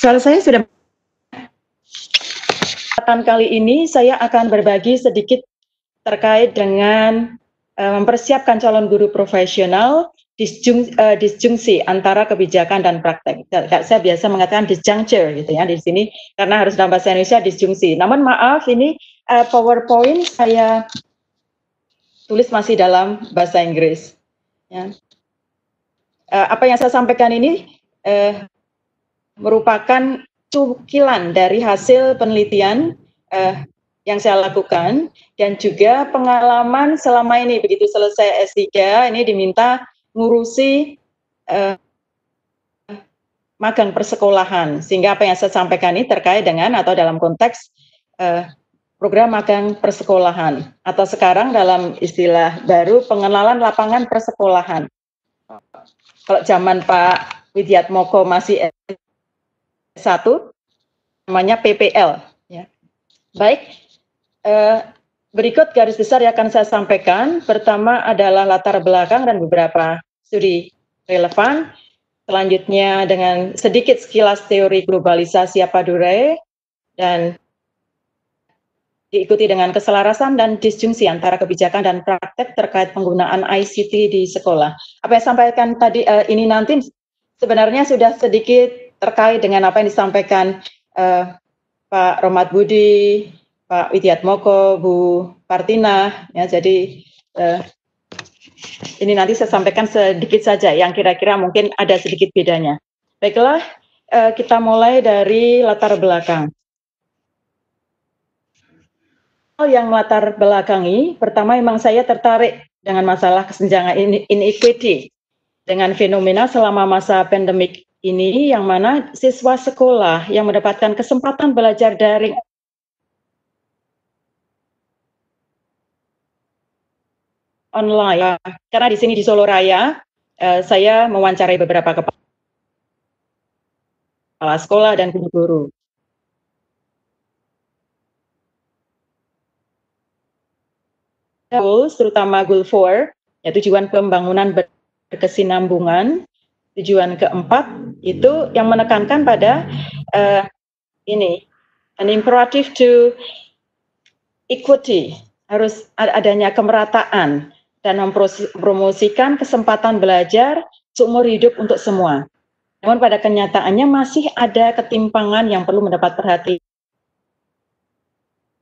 Suara saya sudah. Kesempatan kali ini saya akan berbagi sedikit terkait dengan mempersiapkan calon guru profesional, disjungsi antara kebijakan dan praktek. Saya biasa mengatakan disjuncture gitu ya di sini karena harus dalam bahasa Indonesia disjungsi. Namun maaf ini PowerPoint saya tulis masih dalam bahasa Inggris. Ya. Apa yang saya sampaikan ini merupakan cukilan dari hasil penelitian yang saya lakukan dan juga pengalaman selama ini. Begitu selesai S3 ini diminta ngurusi magang persekolahan, sehingga apa yang saya sampaikan ini terkait dengan atau dalam konteks program magang persekolahan atau sekarang dalam istilah baru pengenalan lapangan persekolahan. Kalau zaman Pak Widiatmoko masih S1 namanya PPL. Ya. Baik, berikut garis besar yang akan saya sampaikan. Pertama adalah latar belakang dan beberapa studi relevan. Selanjutnya dengan sedikit sekilas teori globalisasi Appadure dan diikuti dengan keselarasan dan disjungsi antara kebijakan dan praktek terkait penggunaan ICT di sekolah. Apa yang saya sampaikan tadi ini nanti sebenarnya sudah sedikit terkait dengan apa yang disampaikan Pak Romat Budi, Pak Widiatmoko, Bu Partina. Ya, jadi ini nanti saya sampaikan sedikit saja yang kira-kira mungkin ada sedikit bedanya. Baiklah, kita mulai dari latar belakang. Yang melatar belakangi, pertama memang saya tertarik dengan masalah kesenjangan inequity dengan fenomena selama masa pandemik ini, yang mana siswa sekolah yang mendapatkan kesempatan belajar daring online. Karena di sini di Solo Raya, saya mewawancarai beberapa kepala sekolah dan guru-guru. Terutama Goal 4, ya, tujuan pembangunan berkesinambungan. Tujuan keempat itu yang menekankan pada ini, an imperative to equity, harus adanya kemerataan dan mempromosikan kesempatan belajar seumur hidup untuk semua. Namun pada kenyataannya masih ada ketimpangan yang perlu mendapat perhatian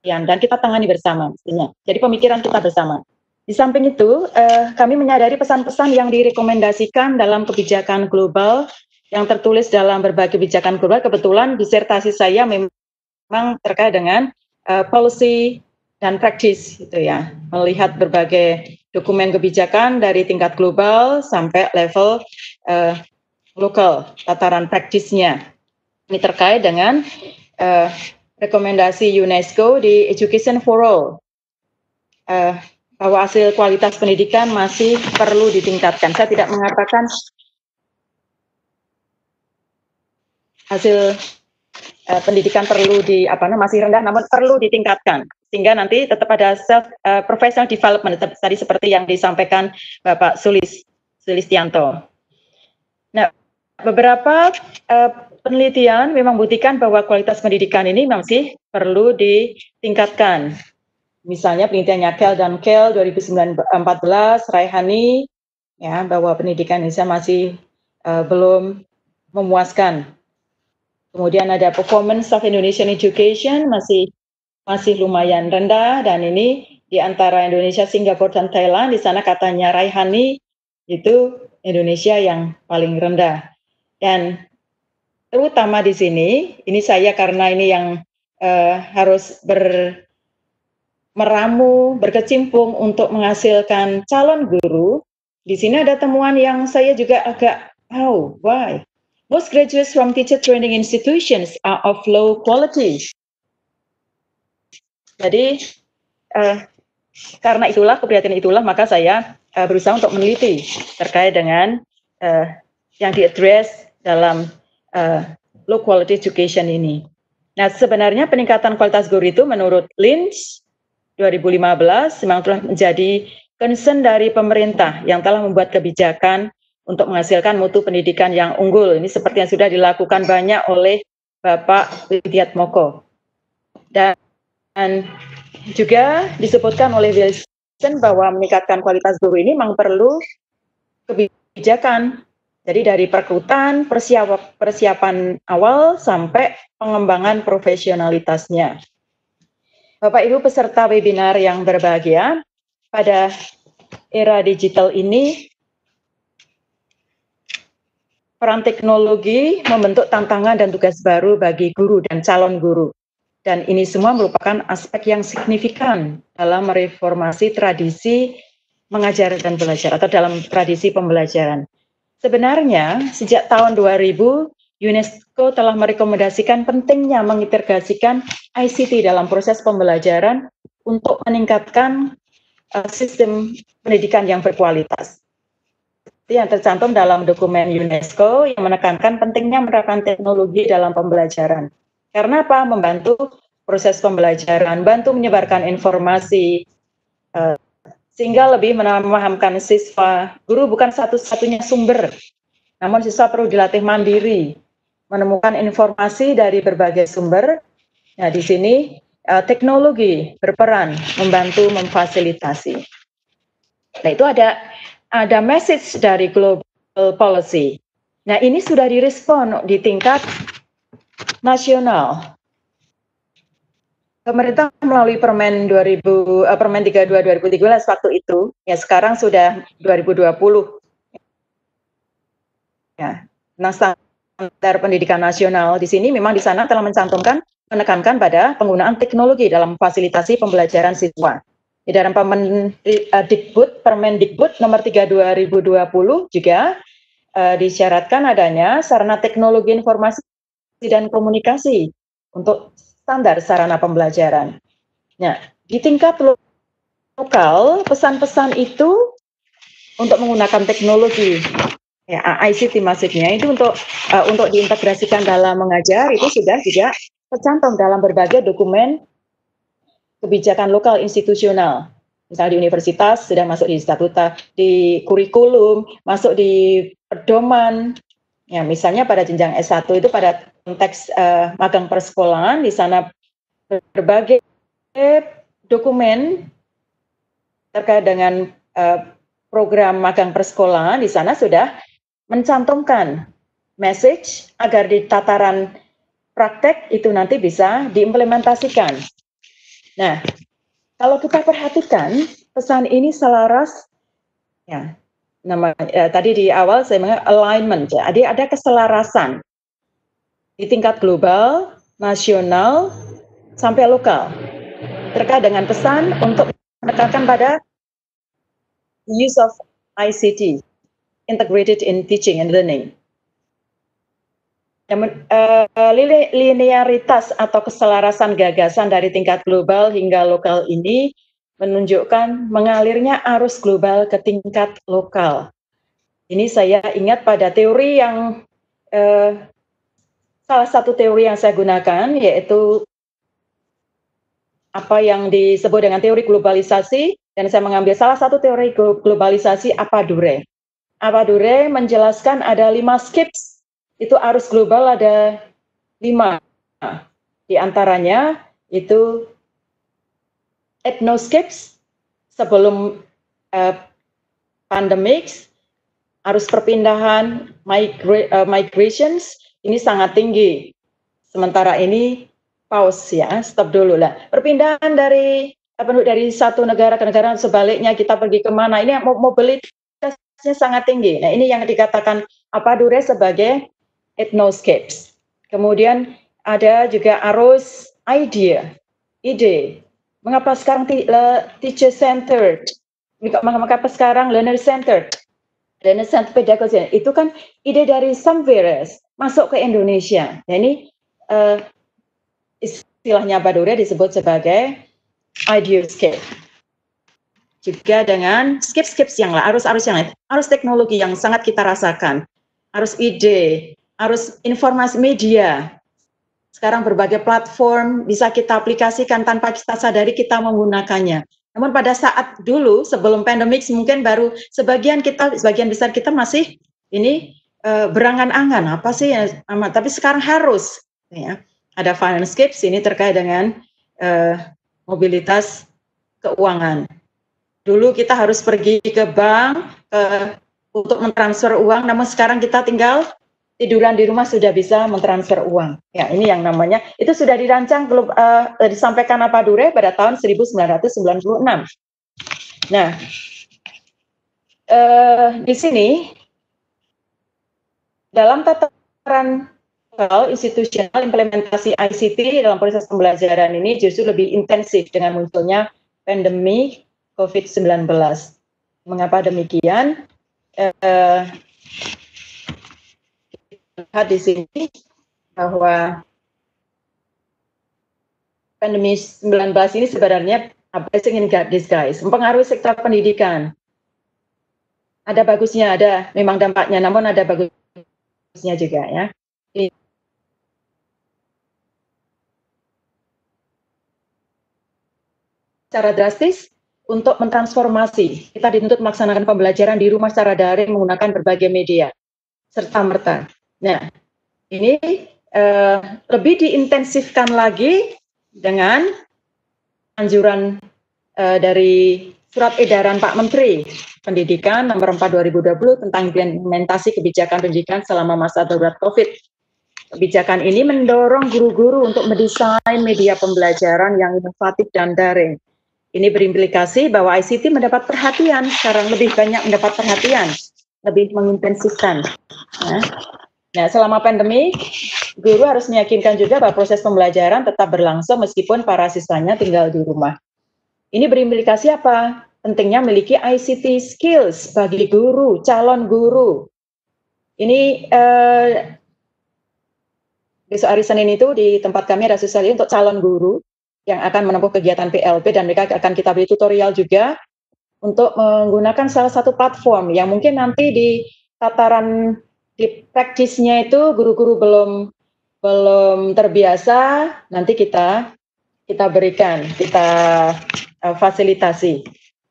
dan kita tangani bersama mestinya. Jadi pemikiran kita bersama. Di samping itu, kami menyadari pesan-pesan yang direkomendasikan dalam kebijakan global yang tertulis dalam berbagai kebijakan global. Kebetulan disertasi saya memang terkait dengan policy dan practice, gitu ya. Melihat berbagai dokumen kebijakan dari tingkat global sampai level lokal, tataran praktisnya. Ini terkait dengan rekomendasi UNESCO di Education for All, bahwa hasil kualitas pendidikan masih perlu ditingkatkan. Saya tidak mengatakan hasil pendidikan perlu masih rendah, namun perlu ditingkatkan sehingga nanti tetap ada self professional development tadi seperti yang disampaikan Bapak Sulistianto. Nah, beberapa penelitian memang membuktikan bahwa kualitas pendidikan ini masih perlu ditingkatkan. Misalnya penelitiannya Kell dan Kell 2014, Raihani, ya, bahwa pendidikan Indonesia masih belum memuaskan. Kemudian ada performance of Indonesian education masih lumayan rendah, dan ini di antara Indonesia, Singapura, dan Thailand. Di sana katanya Raihani itu Indonesia yang paling rendah. Dan terutama di sini, ini saya karena ini yang harus meramu, berkecimpung untuk menghasilkan calon guru. Di sini ada temuan yang saya juga agak tahu, why? Most graduates from teacher training institutions are of low quality. Jadi, karena itulah, keprihatinan itulah, maka saya berusaha untuk meneliti terkait dengan yang diadres dalam low quality education ini. Nah, sebenarnya peningkatan kualitas guru itu menurut Lynch 2015 memang telah menjadi concern dari pemerintah yang telah membuat kebijakan untuk menghasilkan mutu pendidikan yang unggul. Ini seperti yang sudah dilakukan banyak oleh Bapak Widiatmoko. Dan juga disebutkan oleh Wilson bahwa meningkatkan kualitas guru ini memang perlu kebijakan. Jadi dari perekrutan, persiapan awal sampai pengembangan profesionalitasnya. Bapak Ibu peserta webinar yang berbahagia, pada era digital ini peran teknologi membentuk tantangan dan tugas baru bagi guru dan calon guru. Dan ini semua merupakan aspek yang signifikan dalam mereformasi tradisi mengajar dan belajar atau dalam tradisi pembelajaran. Sebenarnya sejak tahun 2000 UNESCO telah merekomendasikan pentingnya mengintegrasikan ICT dalam proses pembelajaran untuk meningkatkan sistem pendidikan yang berkualitas. Itu yang tercantum dalam dokumen UNESCO yang menekankan pentingnya menerapkan teknologi dalam pembelajaran. Karena apa? Membantu proses pembelajaran, bantu menyebarkan informasi, sehingga lebih memahamkan siswa. Guru bukan satu-satunya sumber, namun siswa perlu dilatih mandiri, menemukan informasi dari berbagai sumber. Nah, di sini teknologi berperan membantu memfasilitasi. Nah, itu ada message dari global policy. Nah, ini sudah direspon di tingkat nasional. Pemerintah melalui Permen 32 2013 waktu itu, ya sekarang sudah 2020. Ya, nah standar pendidikan nasional di sini memang di sana telah menekankan pada penggunaan teknologi dalam fasilitasi pembelajaran siswa. Di dalam Permendikbud nomor 3 2020 juga disyaratkan adanya sarana teknologi informasi dan komunikasi untuk standar sarana pembelajaran. Nah, di tingkat lokal, pesan-pesan itu untuk menggunakan teknologi, ya ICT maksudnya, itu untuk diintegrasikan dalam mengajar, itu sudah juga tercantum dalam berbagai dokumen kebijakan lokal institusional. Misalnya di universitas sudah masuk di statuta, di kurikulum, masuk di pedoman. Ya, misalnya pada jenjang S1 itu pada konteks magang persekolahan, di sana berbagai dokumen terkait dengan program magang persekolahan, di sana sudah mencantumkan message agar di tataran praktek itu nanti bisa diimplementasikan. Nah, kalau kita perhatikan pesan ini selaras, ya, tadi di awal saya mengatakan alignment, jadi ada keselarasan di tingkat global, nasional, sampai lokal terkait dengan pesan untuk menekankan pada use of ICT, integrated in teaching and learning. Linearitas atau keselarasan gagasan dari tingkat global hingga lokal ini menunjukkan mengalirnya arus global ke tingkat lokal. Ini saya ingat pada teori yang salah satu teori yang saya gunakan, yaitu apa yang disebut dengan teori globalisasi, dan saya mengambil salah satu teori globalisasi, Apadure. Apadure menjelaskan ada 5 skips, itu arus global ada 5. Di antaranya itu ethnoskips sebelum pandemics, arus perpindahan, migrations, ini sangat tinggi. Sementara ini pause ya, stop dulu lah. Perpindahan dari satu negara ke negara, sebaliknya kita pergi kemana, ini mobilitasnya sangat tinggi. Nah, ini yang dikatakan Apadure sebagai ethnoscapes. Kemudian ada juga arus ide. Mengapa sekarang teacher centered? Mengapa sekarang learner centered? Learner centered pedagogy itu kan ide dari somewhere masuk ke Indonesia. Nah, ini istilahnya Apadure disebut sebagai ideoscape. Juga dengan skips yang lain, arus-arus yang lain, arus teknologi yang sangat kita rasakan, arus ide, arus informasi media. Sekarang berbagai platform bisa kita aplikasikan tanpa kita sadari kita menggunakannya. Namun pada saat dulu sebelum pandemik mungkin baru sebagian besar kita masih ini berangan-angan apa sih, tapi sekarang harus. Ya. Ada Financecape, ini terkait dengan mobilitas keuangan. Dulu kita harus pergi ke bank untuk mentransfer uang, namun sekarang kita tinggal tiduran di rumah sudah bisa mentransfer uang. Ya, ini yang namanya, itu sudah dirancang, disampaikan Apadure pada tahun 1996. Nah, di sini, dalam tataran institusional, implementasi ICT dalam proses pembelajaran ini justru lebih intensif dengan munculnya pandemi COVID-19. Mengapa demikian? Lihat di sini bahwa pandemi 19 ini sebenarnya a blessing in disguise, mempengaruhi sektor pendidikan. Ada bagusnya, ada memang dampaknya, namun ada bagusnya juga ya. Secara drastis untuk mentransformasi, kita dituntut melaksanakan pembelajaran di rumah secara daring menggunakan berbagai media serta merta. Nah, ini lebih diintensifkan lagi dengan anjuran dari surat edaran Pak Menteri Pendidikan nomor 4 2020 tentang implementasi kebijakan pendidikan selama masa darurat COVID. Kebijakan ini mendorong guru-guru untuk mendesain media pembelajaran yang inovatif dan daring. Ini berimplikasi bahwa ICT mendapat perhatian, sekarang lebih banyak mendapat perhatian, lebih mengintensifkan. Nah, selama pandemi, guru harus meyakinkan juga bahwa proses pembelajaran tetap berlangsung meskipun para siswanya tinggal di rumah. Ini berimplikasi apa? Pentingnya memiliki ICT skills bagi guru, calon guru. Ini besok hari Senin itu di tempat kami ada sosial untuk calon guru yang akan menempuh kegiatan PLP, dan mereka akan kita beri tutorial juga untuk menggunakan salah satu platform yang mungkin nanti di tataran di praktisnya itu guru-guru belum terbiasa, nanti kita berikan, kita fasilitasi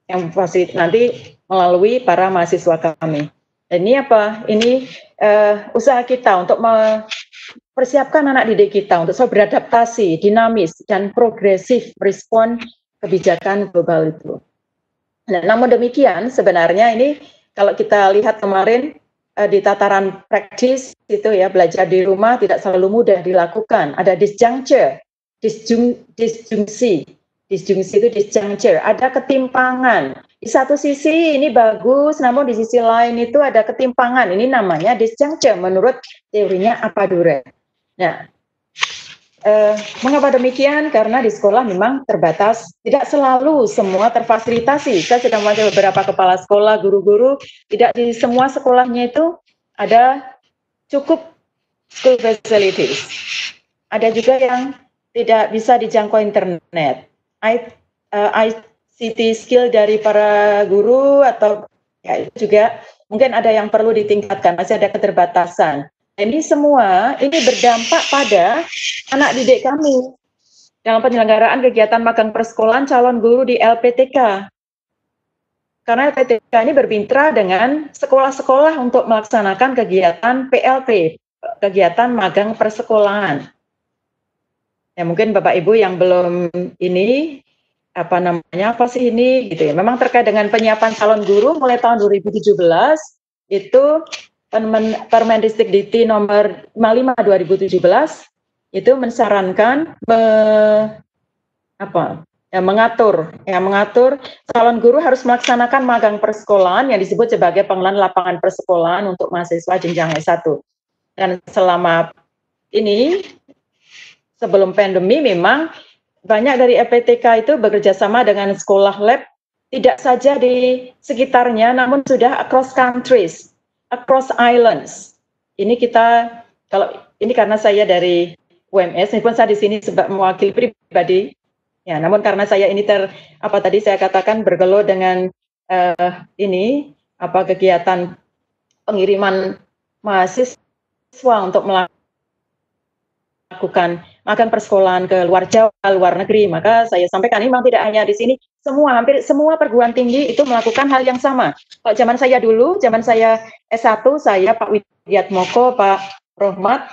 yang nanti melalui para mahasiswa kami. Dan ini apa? Ini usaha kita untuk mempersiapkan anak didik kita untuk selalu beradaptasi, dinamis dan progresif merespon kebijakan global itu. Nah, namun demikian sebenarnya ini kalau kita lihat kemarin di tataran praktis itu ya, belajar di rumah tidak selalu mudah dilakukan. Ada disjuncture, disjungsi itu disjuncture, ada ketimpangan. Di satu sisi ini bagus, namun di sisi lain itu ada ketimpangan. Ini namanya disjuncture menurut teorinya Apadure. Nah, mengapa demikian? Karena di sekolah memang terbatas, tidak selalu semua terfasilitasi. Saya sudah melihat beberapa kepala sekolah, guru-guru, tidak di semua sekolahnya itu ada cukup school facilities. Ada juga yang tidak bisa dijangkau internet. ICT skill dari para guru atau ya itu juga mungkin ada yang perlu ditingkatkan, masih ada keterbatasan. Ini semua ini berdampak pada anak didik kami dalam penyelenggaraan kegiatan magang persekolahan calon guru di LPTK. Karena LPTK ini bermitra dengan sekolah-sekolah untuk melaksanakan kegiatan PLP, kegiatan magang persekolahan. Ya mungkin Bapak Ibu yang belum ini apa sih ini gitu ya. Memang terkait dengan penyiapan calon guru mulai tahun 2017 itu Permendikbud nomor 55 2017 itu mensarankan mengatur calon guru harus melaksanakan magang persekolahan yang disebut sebagai pengenalan lapangan persekolahan untuk mahasiswa jenjang S1. Dan selama ini sebelum pandemi memang banyak dari FPTK itu bekerja sama dengan sekolah lab, tidak saja di sekitarnya namun sudah across countries, across islands. Ini kita, kalau ini karena saya dari UMS, meskipun saya di sini mewakili pribadi, ya, namun karena saya ini saya katakan bergelut dengan kegiatan pengiriman mahasiswa untuk melakukan magang persekolahan ke luar Jawa, luar negeri, maka saya sampaikan ini memang tidak hanya di sini, hampir semua perguruan tinggi itu melakukan hal yang sama. Kalau zaman saya dulu, zaman saya S1, saya Pak Widiatmoko, Pak Rohmat,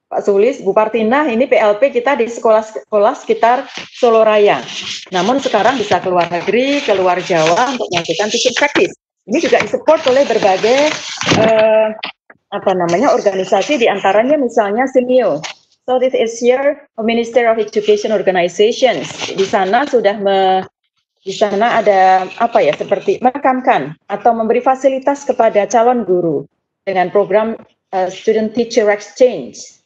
Pak Sulis, Bu Partina, ini PLP kita di sekolah-sekolah sekitar Solo Raya. Namun sekarang bisa keluar negeri, keluar Jawa untuk melakukan teaching practice. Ini juga disupport oleh berbagai organisasi, diantaranya misalnya SIMIO, Southeast Asia Minister of Education Organizations. Di sana sudah di sana ada seperti menekankan atau memberi fasilitas kepada calon guru dengan program Student Teacher Exchange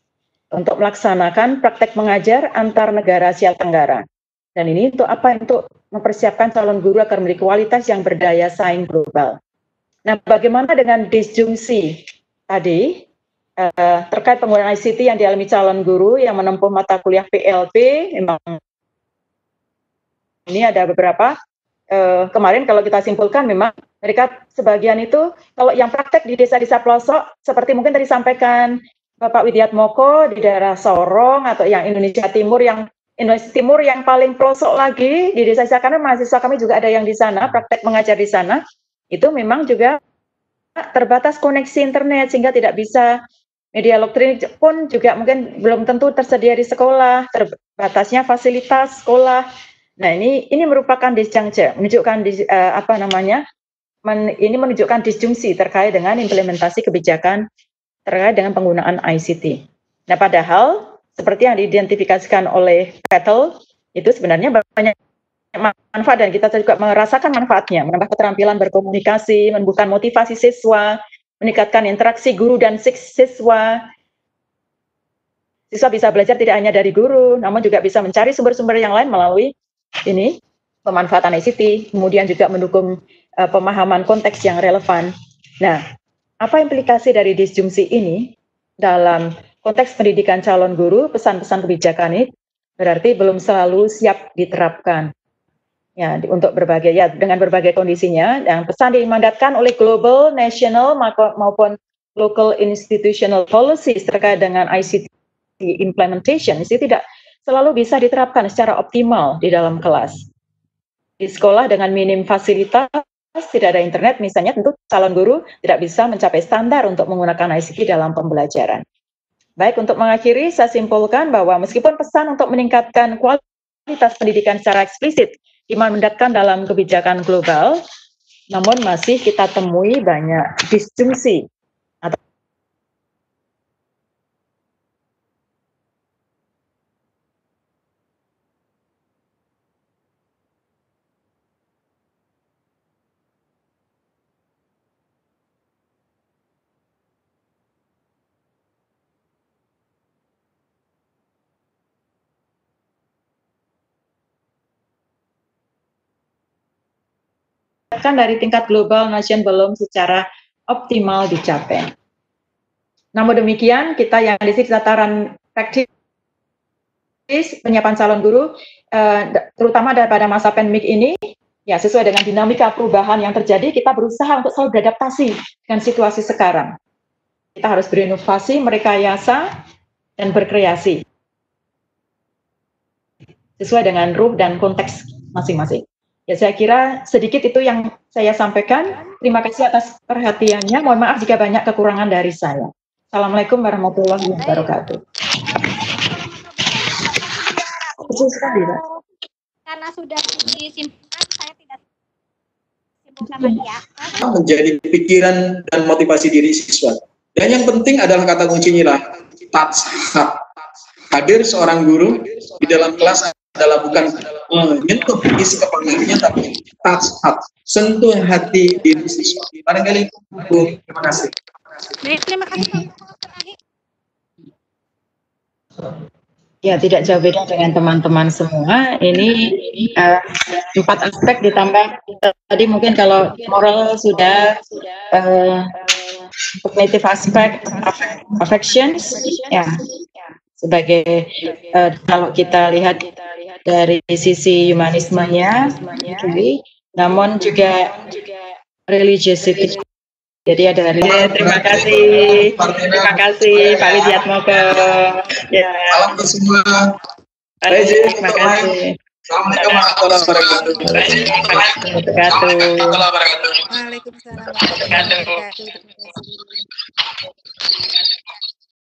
untuk melaksanakan praktek mengajar antar negara Asia Tenggara. Dan ini untuk apa? Untuk mempersiapkan calon guru agar memiliki kualitas yang berdaya saing global. Nah, bagaimana dengan disjungsi tadi terkait penggunaan ICT yang dialami calon guru yang menempuh mata kuliah PLP? Memang ini ada beberapa. Kemarin kalau kita simpulkan memang mereka sebagian itu kalau yang praktek di desa-desa pelosok seperti mungkin tadi disampaikan Bapak Widiatmoko di daerah Sorong atau yang Indonesia Timur yang paling pelosok lagi di desa karena mahasiswa kami juga ada yang di sana praktek mengajar di sana, itu memang juga terbatas koneksi internet sehingga tidak bisa media elektronik pun juga mungkin belum tentu tersedia di sekolah, terbatasnya fasilitas sekolah. Nah, ini merupakan disjuncture, menunjukkan ini menunjukkan disjungsi terkait dengan implementasi kebijakan terkait dengan penggunaan ICT. Nah, padahal seperti yang diidentifikasikan oleh Petal, itu sebenarnya banyak manfaat dan kita juga merasakan manfaatnya, menambah keterampilan berkomunikasi, menumbuhkan motivasi siswa, meningkatkan interaksi guru dan siswa. Siswa bisa belajar tidak hanya dari guru, namun juga bisa mencari sumber-sumber yang lain melalui ini pemanfaatan ICT, kemudian juga mendukung pemahaman konteks yang relevan. Nah, apa implikasi dari disjungsi ini dalam konteks pendidikan calon guru? Pesan-pesan kebijakan ini berarti belum selalu siap diterapkan. Ya, untuk dengan berbagai kondisinya, yang pesan dimandatkan oleh global, national maupun local institutional policies terkait dengan ICT implementation, itu tidak selalu bisa diterapkan secara optimal di dalam kelas. Di sekolah dengan minim fasilitas, tidak ada internet misalnya, tentu calon guru tidak bisa mencapai standar untuk menggunakan ICT dalam pembelajaran. Baik, untuk mengakhiri saya simpulkan bahwa meskipun pesan untuk meningkatkan kualitas pendidikan secara eksplisit dimandatkan dalam kebijakan global, namun masih kita temui banyak disjungsi dari tingkat global nasional belum secara optimal dicapai. Namun demikian, kita yang di sini tataran praktis penyiapan calon guru, terutama pada masa pandemik ini, ya sesuai dengan dinamika perubahan yang terjadi, kita berusaha untuk selalu beradaptasi dengan situasi sekarang. Kita harus berinovasi, merekayasa, dan berkreasi sesuai dengan ruh dan konteks masing-masing. Ya, saya kira sedikit itu yang saya sampaikan. Terima kasih atas perhatiannya. Mohon maaf jika banyak kekurangan dari saya. Assalamualaikum warahmatullahi wabarakatuh. Karena sudah disimpulkan, saya tidak simpulkan lagi ya. Menjadi pikiran dan motivasi diri siswa. Dan yang penting adalah kata kuncinya lah, touch heart. Hadir seorang guru di dalam kelas adalah bukan menyentuh isi kepalanya, tapi touch heart, sentuh hati diri siswa. Barangkali Bu, terima kasih. Terima kasih. Ya, tidak jauh beda dengan teman-teman semua. Ini 4 aspek ditambah tadi mungkin kalau moral sudah cognitive aspect, affections, ya sebagai kalau kita lihat dari sisi humanismenya, namun juga religiosity. Jadi ada terima kasih Pak Widiatmoko. Ya. Salam untuk semua. Terima kasih. Assalamualaikum warahmatullahi wabarakatuh. Waalaikumsalam warahmatullahi wabarakatuh.